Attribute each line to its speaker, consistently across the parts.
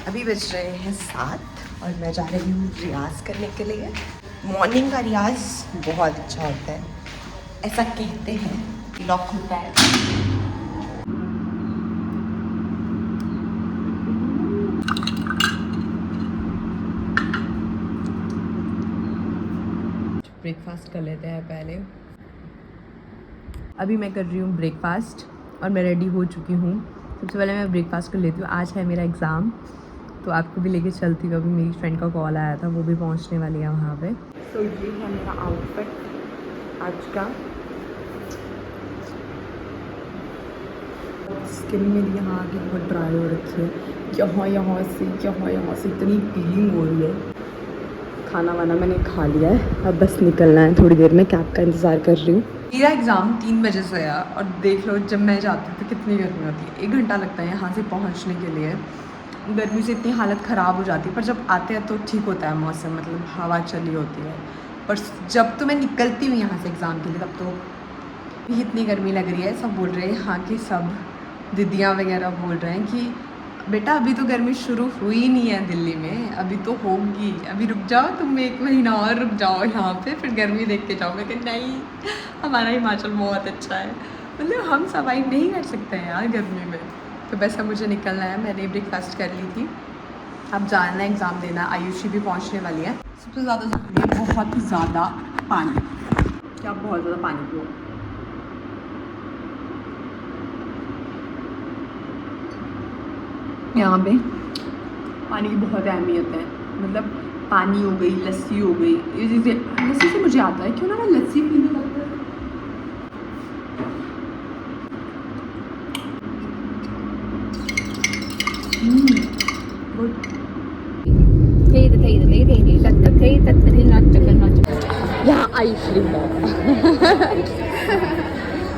Speaker 1: अभी बज रहे हैं 7 और मैं जा रही हूँ रियाज़ करने के लिए। मॉर्निंग का रियाज़ बहुत अच्छा होता है, ऐसा कहते हैं। लॉक होता है। ब्रेकफास्ट कर लेते हैं पहले। अभी मैं कर रही हूँ ब्रेकफास्ट और मैं रेडी हो चुकी हूँ। सबसे पहले मैं ब्रेकफास्ट कर लेती हूँ। आज है मेरा एग्ज़ाम, तो आपको भी लेके चलती हूँ। अभी मेरी फ्रेंड का कॉल आया था, वो भी पहुँचने वाली है वहाँ पे। तो ये है मेरा आउटफिट आज का। स्किन मेरी यहाँ आके बहुत ड्राई हो रखी है, यहाँ से इतनी पीलिंग हो रही है। खाना वाना मैंने खा लिया है, अब बस निकलना है थोड़ी देर में। कैब का इंतज़ार कर रही हूँ। मेरा एग्ज़ाम 3 बजे से है और देख लो जब मैं जाती हूँ तो कितनी गर्मी होती है। 1 घंटा लगता है यहाँ से पहुँचने के लिए। गर्मी से इतनी हालत ख़राब हो जाती है, पर जब आते हैं तो ठीक होता है मौसम, मतलब हवा चली होती है। पर जब तो मैं निकलती हूँ यहाँ से एग्ज़ाम के लिए तब तो इतनी गर्मी लग रही है। सब बोल रहे हैं, यहाँ की सब दीदियाँ वगैरह बोल रहे हैं कि बेटा अभी तो गर्मी शुरू हुई नहीं है दिल्ली में, अभी तो होगी, अभी रुक जाओ तुम 1 महीना और रुक जाओ यहाँ पे, फिर गर्मी देख के जाओ। मैं कहती नहीं, हमारा हिमाचल बहुत अच्छा है, मतलब हम सर्वाइव नहीं कर सकते हैं यार गर्मी में। तो वैसे मुझे निकलना है, मैंने ब्रेकफास्ट कर ली थी, अब जाना है एग्ज़ाम देना। आयुषी भी पहुँचने वाली है। सबसे ज़्यादा ज़रूरी है बहुत ज़्यादा पानी, क्या बहुत ज़्यादा पानी पियो। यहाँ पे पानी की बहुत अहमियत है, मतलब पानी हो गई, लस्सी हो गई, ये चीज़ें। लस्सी से मुझे आता है क्यों ना मैं लस्सी पीने लगता है। यहाँ आयुश्री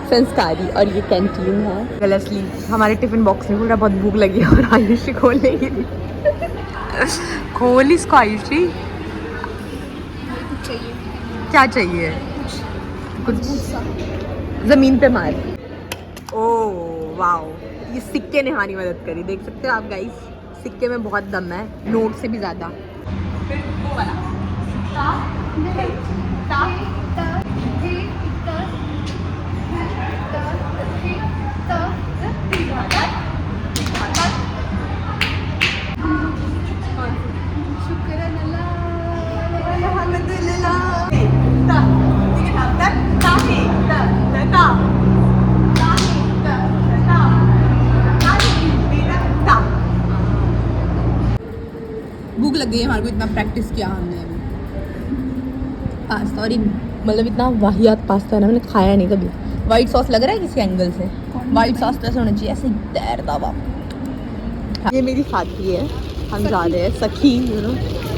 Speaker 1: संस्कारी और ये कैंटीन है। गलतली हमारे टिफिन बॉक्स में पूरा बहुत भूख लगी है और आयुषी खोल लेगी। खोल इसको आयुषी। क्या चाहिए? कुछ जमीन पे मार। ओह वाओ, ये सिक्के ने हमारी मदद करी, देख सकते हो आप गाइस। सिक्के में बहुत दम है, नोट से भी ज़्यादा। भूख लग गई है हमारे को, इतना प्रैक्टिस किया हमने अभी। पास्ता, और मतलब इतना वाहियात पास्ता है ना, मैंने खाया नहीं कभी। वाइट सॉस लग रहा है किसी एंगल से, वाइट सॉस तो ऐसा होना चाहिए, ऐसे तैरता हुआ। ये मेरी साथी है, हम जा रहे हैं सखी, यू नो,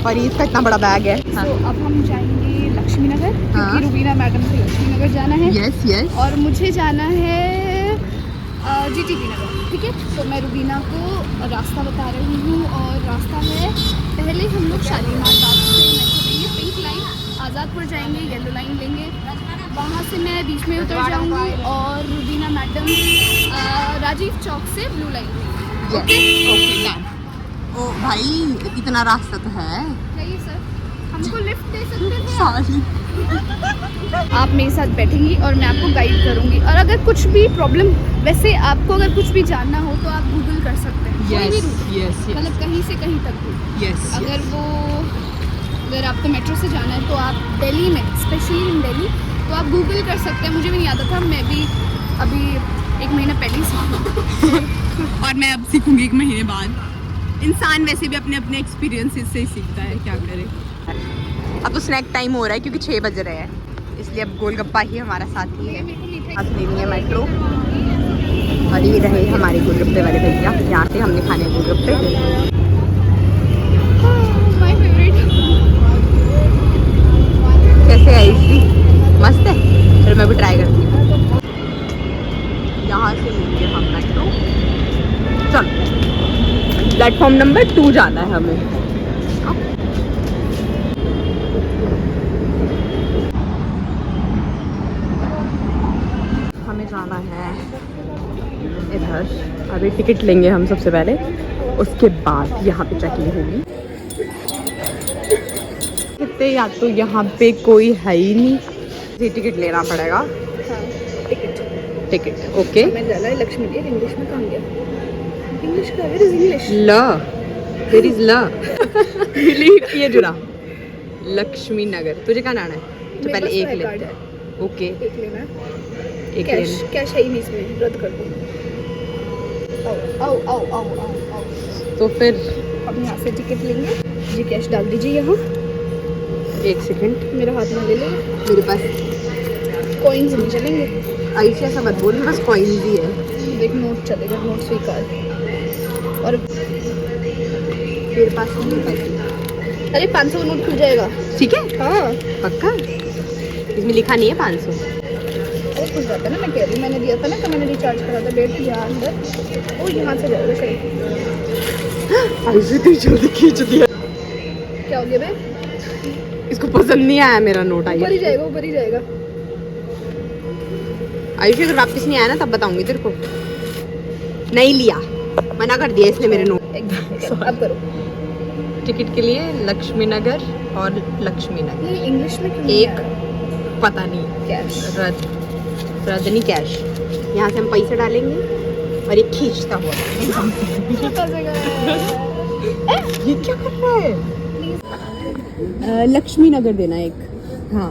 Speaker 1: और ये इसका इतना बड़ा बैग है।
Speaker 2: हाँ। तो अब हम जाएंगे लक्ष्मी नगर, क्योंकि रुबीना मैडम से लक्ष्मी नगर जाना है।
Speaker 1: Yes yes.
Speaker 2: और मुझे जाना है जीटीबी नगर, ठीक है। तो मैं रुबीना को रास्ता बता रही हूँ, और रास्ता है, पहले हम लोग शालीमार बाग से मेट्रो लेंगे, पिंक लाइन, आज़ादपुर जाएंगे, येलो लाइन लेंगे, वहाँ से मैं बीच में उतर जाऊँगी, और रुबीना मैडम राजीव चौक से ब्लू लाइन लेंगे। ओके।
Speaker 1: ओ भाई इतना रास्ता तो है।
Speaker 2: नहीं सर, हमको लिफ्ट दे सकते हैं आप मेरे साथ बैठेंगी और मैं आपको गाइड करूंगी। और अगर कुछ भी प्रॉब्लम, वैसे आपको अगर कुछ भी जानना हो तो आप गूगल कर सकते हैं।
Speaker 1: यस
Speaker 2: यस, मतलब कहीं से कहीं तक भी।
Speaker 1: यस।
Speaker 2: अगर आपको मेट्रो से जाना है तो आप दिल्ली में, स्पेशली इन दिल्ली, तो आप गूगल कर सकते हैं। मुझे भी नहीं आता था, मैं भी अभी 1 महीना पहले सीखा
Speaker 1: और मैं अब सीखूंगी 1 महीने बाद। इंसान वैसे भी अपने अपने एक्सपीरियंसेस से ही सीखता है, क्या करे। अब तो स्नैक टाइम हो रहा है क्योंकि 6 बज रहे हैं, इसलिए अब गोलगप्पा ही हमारा साथी है। आज लेनी है मेट्रो, और ये रहे हमारे गोलगप्पे वाले भैया, यहाँ से हमने खाने गोलगप्पे।
Speaker 2: My favourite.
Speaker 1: कैसे है इसकी? मस्त है। चलो मैं भी ट्राई करती हूँ। यहाँ से लेंगे हम मेट्रो। चलो प्लेटफॉर्म नंबर 2 जाना है हमें। हमें जाना है इधर। अभी टिकट लेंगे हम सबसे पहले, उसके बाद यहाँ पे चेकिंग होगी। कितने या तो यहाँ पे कोई है ही नहीं, टिकट लेना पड़ेगा।
Speaker 2: हाँ,
Speaker 1: टिकट ओके।
Speaker 2: मैं जाना है लक्ष्मी देर, इंग्लिश में कहाँ गया? इंग्लिश का वेयर इज इंग्लिश?
Speaker 1: ल देयर इज ल ये जुड़ा लक्ष्मी नगर। तुझे कहाँ आना है? तो पहले एक लेते हैं। ओके
Speaker 2: एक लेना है।
Speaker 1: एक
Speaker 2: कैश
Speaker 1: लेना।
Speaker 2: कैश है ही नहीं इसमें, रद्द कर दो। आओ आओ आओ आओ आओ आओ।
Speaker 1: तो फिर
Speaker 2: अब यहाँ से टिकट लेंगे जी, कैश डाल दीजिए यहाँ।
Speaker 1: एक सेकंड,
Speaker 2: मेरा हाथ में ले लो।
Speaker 1: मेरे पास
Speaker 2: कॉइन्स नहीं चलेंगे?
Speaker 1: ऐसे ऐसा मत बोल, मेरे पास कॉइन भी है।
Speaker 2: देख नोट चलेगा, नोट स्वीकार। और
Speaker 1: मेरे पास नहीं पैसे।
Speaker 2: अरे 500 नोट खुल जाएगा।
Speaker 1: ठीक है
Speaker 2: हाँ
Speaker 1: पक्का? इसमें लिखा नहीं है 500।
Speaker 2: अरे खुल जाता है ना, मैं कह रही हूँ, मैंने दिया था ना कि मैंने रिचार्ज करा था। बैठ जा अंदर, वो यहाँ से जाएगा सही।
Speaker 1: ऐसे तो जल्दी खींच दिया।
Speaker 2: क्या हो गया बे?
Speaker 1: इसको पसंद नहीं आया मेरा नोट।
Speaker 2: ऊपर ही जाएगा, ऊपर ही जाएगा।
Speaker 1: आयुष अगर वापस नहीं आया ना तब बताऊंगी तेरे को। नहीं लिया, मना कर दिया इसने मेरे नोट।
Speaker 2: अब करो।
Speaker 1: टिकट के लिए लक्ष्मी नगर और लक्ष्मी नगर।
Speaker 2: नहीं इंग्लिश में क्यों
Speaker 1: एक पता नहीं,
Speaker 2: कैश
Speaker 1: रद्द नहीं कैश। यहाँ से हम पैसे डालेंगे और ये खींचता हुआ। ये क्या कर रहा है? लक्ष्मी नगर देना एक। हाँ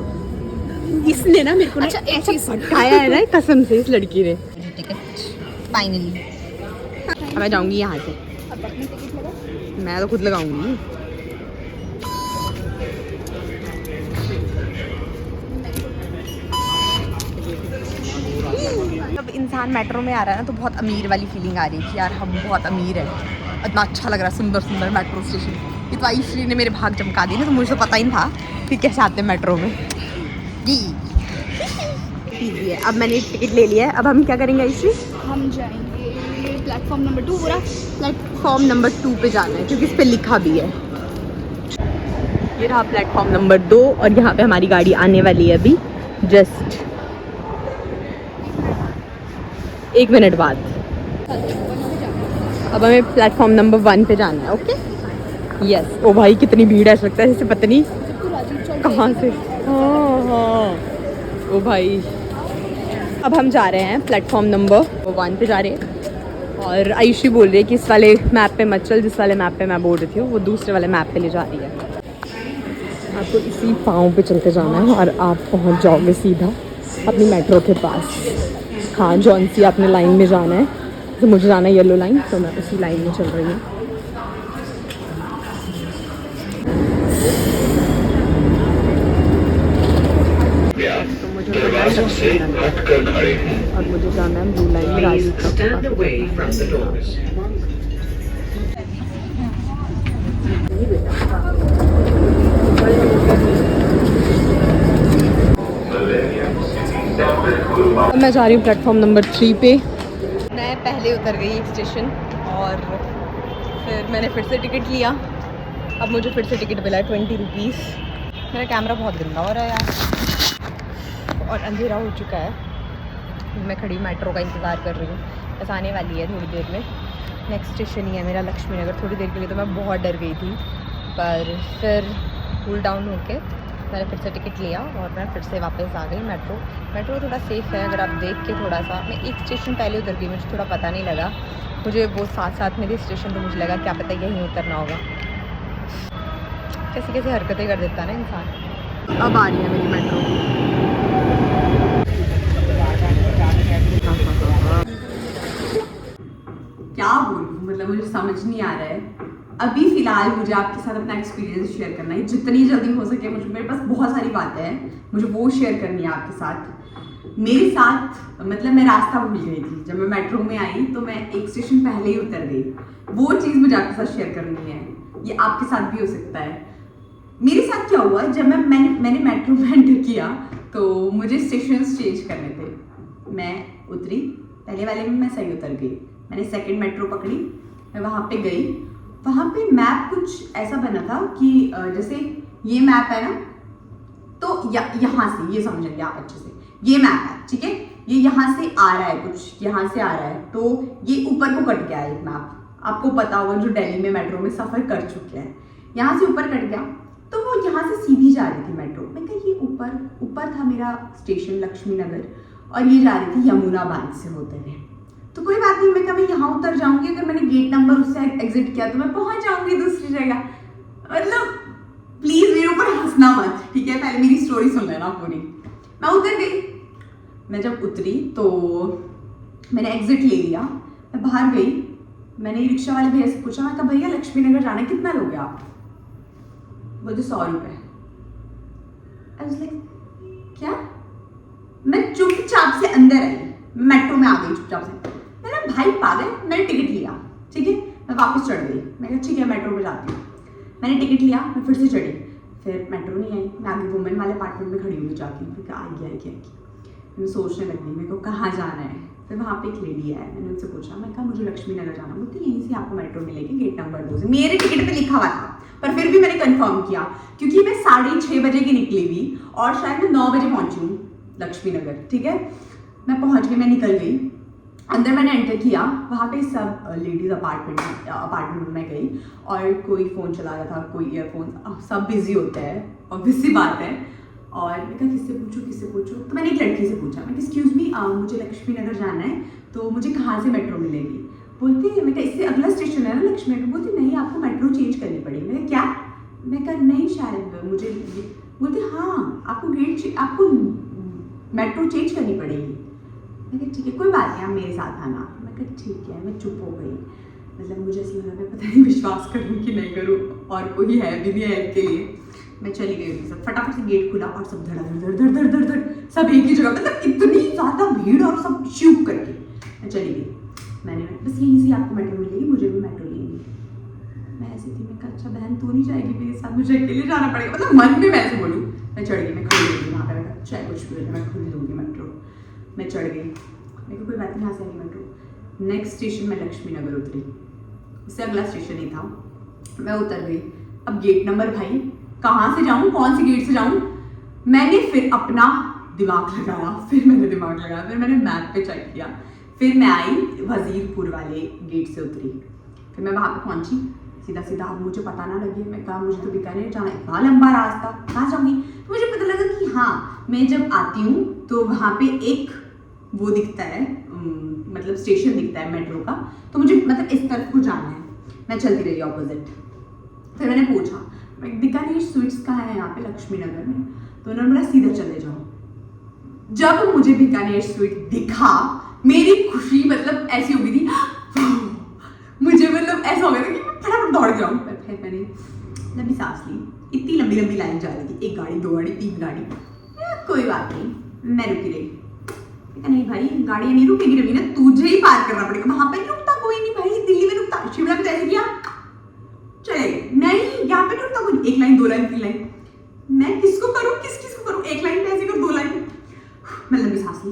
Speaker 1: इसने ना मेरे को
Speaker 2: अच्छा, एक चीज़
Speaker 1: भटकाया है ना कसम से इस लड़की ने। टिकट फाइनली अब मैं जाऊंगी यहाँ से।
Speaker 2: अब अपने टिकट लगाओ।
Speaker 1: मैं तो खुद लगाऊंगी। जब इंसान मेट्रो में आ रहा है ना तो बहुत अमीर वाली फीलिंग आ रही है कि यार हम बहुत अमीर हैं। इतना अच्छा लग रहा है, सुंदर सुंदर मेट्रो स्टेशन। ये तो आयुश्री ने मेरे भाग चमका दी ना, तो मुझे तो पता ही नहीं था कि कैसे आते हैं मेट्रो में। जी अब मैंने टिकट ले लिया है। अब हम क्या करेंगे आयुश्री?
Speaker 2: हम जाएंगे प्लेटफॉर्म नंबर 2। पूरा
Speaker 1: प्लेटफॉर्म नंबर 2 पे जाना है क्योंकि इस पे लिखा भी है। ये रहा प्लेटफॉर्म नंबर 2 और यहाँ पे हमारी गाड़ी आने वाली है अभी जस्ट 1 मिनट बाद। अब हमें प्लेटफॉर्म नंबर 1 पे जाना है। Okay yes. ओ भाई कितनी भीड़ है, ऐसा लगता है जैसे पता नहीं कहाँ से। हाँ हाँ ओ भाई। अब हम जा रहे हैं प्लेटफॉर्म नंबर 1 पे जा रहे हैं और आयुषी बोल रही है कि इस वाले मैप पे मत चल, जिस वाले मैप पे मैं बोल रही थी वो दूसरे वाले मैप पे ले जा रही है। आपको इसी पाँव पे चलते जाना है और आप पहुंच जाओगे सीधा अपनी मेट्रो के पास। हाँ जौन सी आपने लाइन में जाना है, तो मुझे जाना है येलो लाइन, तो मैं उसी लाइन में चल रही हूँ। तो मुझे और मुझे जाना है ब्लू लाइन में राजू। मैं जा रही हूँ प्लेटफॉर्म नंबर 3 पे। मैं पहले उतर गई एक स्टेशन और फिर मैंने फिर से टिकट लिया। अब मुझे फिर से टिकट मिला है 20 रुपीज़। मेरा कैमरा बहुत गंदा हो रहा है यार और अंधेरा हो चुका है। मैं खड़ी मेट्रो का इंतज़ार कर रही हूँ, बस आने वाली है थोड़ी देर में। नेक्स्ट स्टेशन ही है मेरा लक्ष्मी नगर। थोड़ी देर के लिए तो मैं बहुत डर गई थी, पर फिर कूल डाउन होके मैंने फिर से टिकट लिया और मैं फिर से वापस आ गई। मेट्रो थोड़ा सेफ़ है अगर आप देख के थोड़ा सा। मैं एक स्टेशन पहले उतर गई, मुझे थोड़ा पता नहीं लगा। मुझे वो साथ में थी स्टेशन, तो मुझे लगा क्या पता यहीं उतरना होगा। कैसी कैसी हरकतें कर देता है ना इंसान। अब आ रही है मेरी मेट्रो। क्या बोलूं, मतलब मुझे समझ नहीं आ रहा है। अभी फ़िलहाल मुझे आपके साथ अपना एक्सपीरियंस शेयर करना है जितनी जल्दी हो सके। मुझे मेरे पास बहुत सारी बातें हैं, मुझे वो शेयर करनी है आपके साथ। मेरे साथ मतलब मैं रास्ता भूल गई थी जब मैं मेट्रो में आई, तो मैं एक स्टेशन पहले ही उतर गई। वो चीज़ मुझे आपके साथ शेयर करनी है। ये आपके साथ भी हो सकता है। मेरे साथ क्या हुआ, जब मैंने मेट्रो में एंटर किया तो मुझे स्टेशन चेंज करने थे। मैं उतरी, पहले वाले में मैं सही उतर गई। मैंने सेकंड मेट्रो पकड़ी, मैं वहाँ पे गई। वहाँ पे मैप कुछ ऐसा बना था कि जैसे ये मैप है ना, तो यहाँ से ये समझेंगे आप अच्छे से, ये मैप है ठीक है, ये यहाँ से आ रहा है, कुछ यहाँ से आ रहा है, तो ये ऊपर को कट गया है एक मैप। आपको पता होगा जो दिल्ली में मेट्रो में सफ़र कर चुके हैं। यहाँ से ऊपर कट गया तो वो यहाँ से सीधी जा रही थी मेट्रो। मैं कहा ये ऊपर था मेरा स्टेशन लक्ष्मी नगर और ये जा रही थी यमुना बैंक से होते हुए। तो कोई बात नहीं, मैं कहा मैं यहाँ उतर जाऊँगी, अगर मैंने गेट नंबर उससे एग्जिट किया तो मैं पहुँच जाऊँगी दूसरी जगह। मतलब प्लीज़ मेरे ऊपर हंसना मत, ठीक है? पहले मेरी स्टोरी सुन लेना पूरी। मैं उतर गई। मैं जब उतरी तो मैंने एग्जिट ले लिया, मैं बाहर गई। मैंने रिक्शा वाले भैया से पूछा, मैं कहा भैया लक्ष्मी नगर जाना कितना लोगे आप? बोलते 100 रुपये। आई वाज लाइक क्या? मैं चुपचाप से अंदर आई, मेट्रो में आ गई चुपचाप से। मैंने भाई पागल, मैंने टिकट लिया, ठीक है? मैं वापस चढ़ गई। मैं कहा ठीक है मेट्रो में जाती हूँ। मैंने टिकट लिया, मैं फिर से चढ़ी, फिर मेट्रो नहीं आई। मैं आगे वुमेन वाले अपार्टमेंट में खड़ी हुई जाती हूँ, फिर आएगी। मैं सोचने लगी मेरे को कहाँ जाना है। फिर वहाँ पे एक लेडी है, मैंने उनसे पूछा, मैं कहा मुझे लक्ष्मी नगर जाना। बोलती यहीं से आपको मेट्रो मिलेगी गेट नंबर 2 से। मेरे टिकट पे लिखा हुआ था, पर फिर भी मैंने कंफर्म किया क्योंकि मैं 6:30 बजे की निकली हुई और शायद मैं 9 बजे पहुंची हूँ लक्ष्मी नगर, ठीक है? मैं पहुंच गई, मैं निकल गई। अंदर मैंने एंटर किया, वहाँ पे सब लेडीज़ अपार्टमेंट में गई और कोई फ़ोन चला रहा था, कोई ईयरफोन, सब बिजी होते हैं, ऑब्वियस सी बात है। और मैं कहा किससे पूछूं? तो मैंने एक लड़की से पूछा, मैं एक्सक्यूज़ मी मुझे लक्ष्मी नगर जाना है, तो मुझे कहाँ से मेट्रो मिलेगी? बोलती है, मैं कहा इससे अगला स्टेशन है ना लक्ष्मी नगर। बोलती नहीं आपको मेट्रो चेंज करनी पड़ेगी। मैं क्या? मैं कहा नहीं शायद मुझे। बोलती हाँ आपको मेट्रो चेंज करनी पड़ेगी। मैं कहा ठीक है कोई बात नहीं, आप मेरे साथ आना। मैं कहा ठीक है। मैं चुप हो गई, मतलब मुझे ऐसा लगा मैं पता नहीं विश्वास करूँ कि नहीं करूँ, और कोई है भी नहीं है हेल्प के लिए। मैं चली गई उनके साथ, फटाफट से गेट खुला और सब धड़ सब एक ही जगह, मतलब इतनी ज़्यादा भीड़ और सब शूक करके मैं चली गई। मैंने बस यहीं से आपको मेट्रो मिलेगी, मुझे भी मेट्रो लेंगी। मैं ऐसी थी, मैं कहा अच्छा बहन तू नहीं जाएगी मेरे साथ, मुझे अकेले जाना पड़ेगा। मतलब मन में मैं ऐसे बोलूँ। मैं चढ़ गई, मैं खड़ी लूँगी वहाँ पर, चाहे कुछ भी हो मैं खुद लूँगी मेट्रो। मैं चढ़ गई, मेरे को कोई बात नहीं, यहाँ से आएगी मेट्रो। नेक्स्ट स्टेशन में लक्ष्मी नगर उतरी, उससे अगला स्टेशन ही था। मैं उतर गई। अब गेट नंबर भाई कहाँ से जाऊँ, कौन सी गेट से जाऊँ? मैंने फिर अपना दिमाग लगाया, फिर मैंने मैप पे चेक किया। फिर मैं आई वजीरपुर वाले गेट से उतरी, फिर मैं वहाँ पे पहुँची सीधा। अब मुझे पता ना लगे, मैं कहा मुझे तो बीकानेर जाना, इतना लंबा रास्ता कहाँ जाऊँगी? तो मुझे पता लगा कि हाँ मैं जब आती हूँ तो वहाँ पे एक वो दिखता है, मतलब स्टेशन दिखता है मेट्रो का, तो मुझे मतलब इस तरफ को जाना है। मैं चलती रही ऑपोजिट। फिर मैंने पूछा बीकानेर स्वीट्स कहाँ है यहाँ पे लक्ष्मी नगर में? तो उन्होंने बोला सीधा चले जाओ। जब मुझे बीकानेर स्वीट दिखा, मेरी खुशी मतलब ऐसी हो गई थी मुझे मतलब ऐसा हो गया था कि मैं फटाफट दौड़ जाऊँ। फिर मैंने लंबी सांस ली, इतनी लंबी लाइन जा रही थी, 1 गाड़ी 2 गाड़ी 3 गाड़ी। कोई बात नहीं, मैं रुकी रही। नहीं भाई गाड़ियाँ नहीं रुकेगी रवीना, तुझे ही पार करना पड़ेगा। वहाँ पे नहीं रुकता कोई नहीं भाई, दिल्ली में रुकता। शिमला में जैसे किया चले नहीं, यहाँ पे रुकता कोई। 1 लाइन 2 लाइन 3 लाइन, मैं किसको करूँ किसको करूँ? 1 लाइन पे ऐसे कर 2 लाइन। मैं लंबी सांस ली,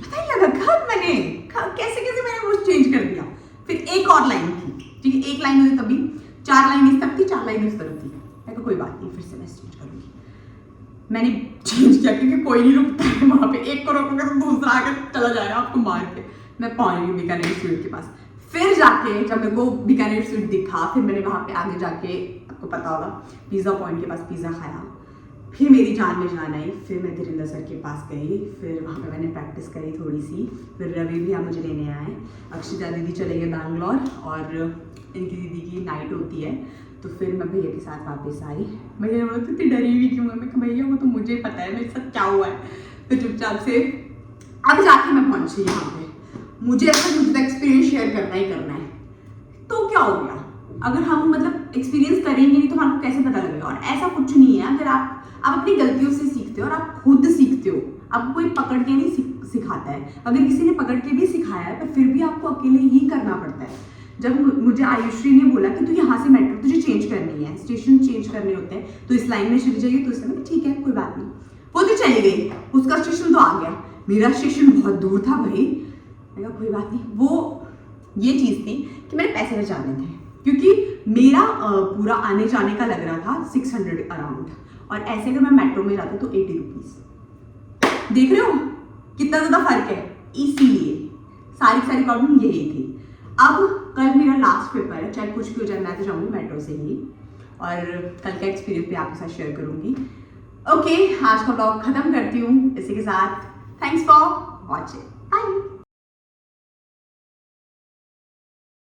Speaker 1: पता ही लगा कब मैंने कैसे मैंने वो चेंज कर दिया। फिर एक और लाइन थी, ठीक है? 1 लाइन हुई तभी, 4 लाइन इस तरफ थी, 4 लाइन उस तरफ थी। मैं कोई बात नहीं, फिर से मैं चेंज करूँगी। मैंने चेंज किया क्योंकि कोई नहीं रुकता है वहाँ पे, एक को रोकोगे तो दूसरा आकर चला जाएगा आपको मार के। मैं पहुँच गई बीकानेर स्वीट के पास। फिर जाके जब मेरे को बीकानेर स्वीट दिखा, फिर मैंने वहाँ पे आगे जाके, आपको पता होगा पिज़्ज़ा पॉइंट के पास पिज़्ज़ा खाया। फिर मेरी जान में जान आई, फिर मैं धीरेन्द्र सर के पास गई, फिर वहाँ पे मैंने प्रैक्टिस करी थोड़ी सी। फिर रवि भैया मुझे लेने आए, अक्षिता दीदी चले गए बैंगलोर और इनकी दीदी की नाइट होती है, तो फिर मैं भैया के साथ वापस आई। भैया ने बोला तो इतनी डरी हुई क्यों है? मैं कहा भैया वो तो मुझे पता है मेरे साथ क्या हुआ है। तो चुपचाप से अब जाके मैं पहुँची यहाँ पे। मुझे तो एक्सपीरियंस शेयर करना ही करना है, तो क्या हो गया? अगर हम मतलब एक्सपीरियंस करेंगे नहीं तो हमको कैसे पता लगेगा? और ऐसा कुछ नहीं है, अगर आप अपनी गलतियों से सीखते हो और आप खुद सीखते हो, आपको कोई पकड़ के नहीं सिखाता है। अगर किसी ने पकड़ के भी सिखाया है तो फिर भी आपको अकेले ही करना पड़ता है। जब मुझे आयुश्री ने बोला कि तू यहाँ से मेट्रो तुझे चेंज करनी है, स्टेशन चेंज करने होते हैं, तो इस लाइन में चली जाइए, तो उसने बोला ठीक है कोई बात नहीं। वो तो चली गई, उसका स्टेशन तो आ गया, मेरा स्टेशन बहुत दूर था भाई। मैंने कहा कोई बात नहीं। वो ये चीज़ थी कि मेरे पैसे बचाने थे, क्योंकि मेरा पूरा आने जाने का लग रहा था 600 अराउंड, और ऐसे अगर मैं मेट्रो में जाती तो 80 रुपीज़। देख रहे हो कितना ज़्यादा फर्क है? इसीलिए सारी प्रॉब्लम यही थी। अब कल मेरा लास्ट पेपर है, चाहे कुछ भी हो जाए मैं तो जाऊँगी मेट्रो से ही, और कल का एक्सपीरियंस भी आपके साथ शेयर करूँगी। ओके, आज का ब्लॉग खत्म करती हूँ इसी के साथ। Thanks for watching.